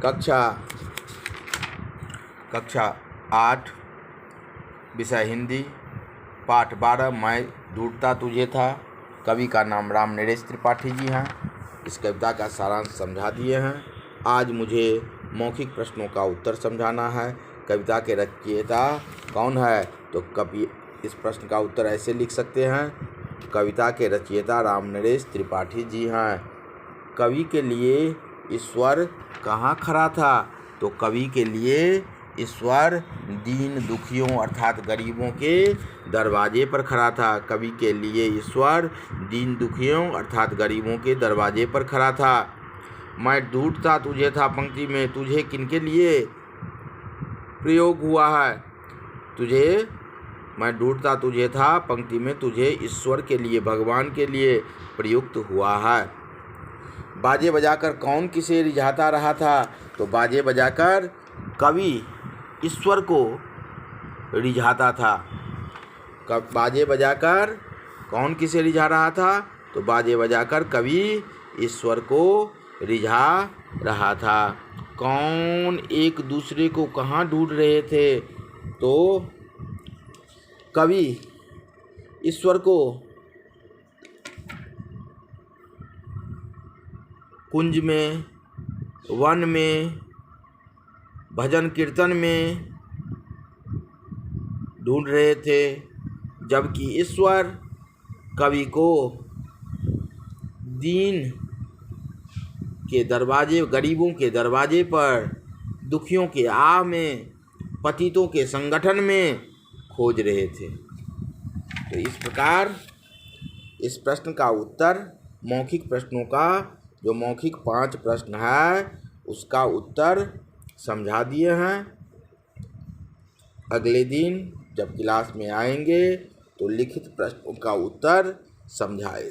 कक्षा 8 विषय हिंदी, पाठ 12 मैं ढूंढता तुझे था। कवि का नाम राम नरेश त्रिपाठी जी हैं। इस कविता का सारांश समझा दिए हैं। आज मुझे मौखिक प्रश्नों का उत्तर समझाना है। कविता के रचयिता कौन है? तो कवि इस प्रश्न का उत्तर ऐसे लिख सकते हैं, कविता के रचयिता राम नरेश त्रिपाठी जी हैं। कवि के लिए ईश्वर कहाँ खड़ा था? तो कवि के लिए ईश्वर दीन दुखियों अर्थात गरीबों के दरवाजे पर खड़ा था। कवि के लिए ईश्वर दीन दुखियों अर्थात गरीबों के दरवाजे पर खड़ा था। मैं ढूंढता तुझे था पंक्ति में तुझे किनके लिए प्रयोग हुआ है? मैं ढूंढता तुझे था पंक्ति में तुझे ईश्वर के लिए, भगवान के लिए प्रयुक्त हुआ है। बाजे बजाकर कौन किसे रिझाता रहा था? तो बाजे बजाकर कवि ईश्वर को रिझाता था। बाजे बजाकर कौन किसे रिझा रहा था? तो बाजे बजाकर कवि ईश्वर को रिझा रहा था। कौन एक दूसरे को कहाँ ढूंढ रहे थे? तो कवि ईश्वर को कुंज में, वन में, भजन कीर्तन में ढूंढ रहे थे, जबकि ईश्वर कवि को दीन के दरवाजे, गरीबों के दरवाजे पर, दुखियों के आह में, पतितों के संगठन में खोज रहे थे। तो इस प्रकार इस प्रश्न का उत्तर, मौखिक प्रश्नों का जो मौखिक 5 प्रश्न है उसका उत्तर समझा दिए हैं। अगले दिन जब क्लास में आएंगे तो लिखित प्रश्नों का उत्तर समझाएं।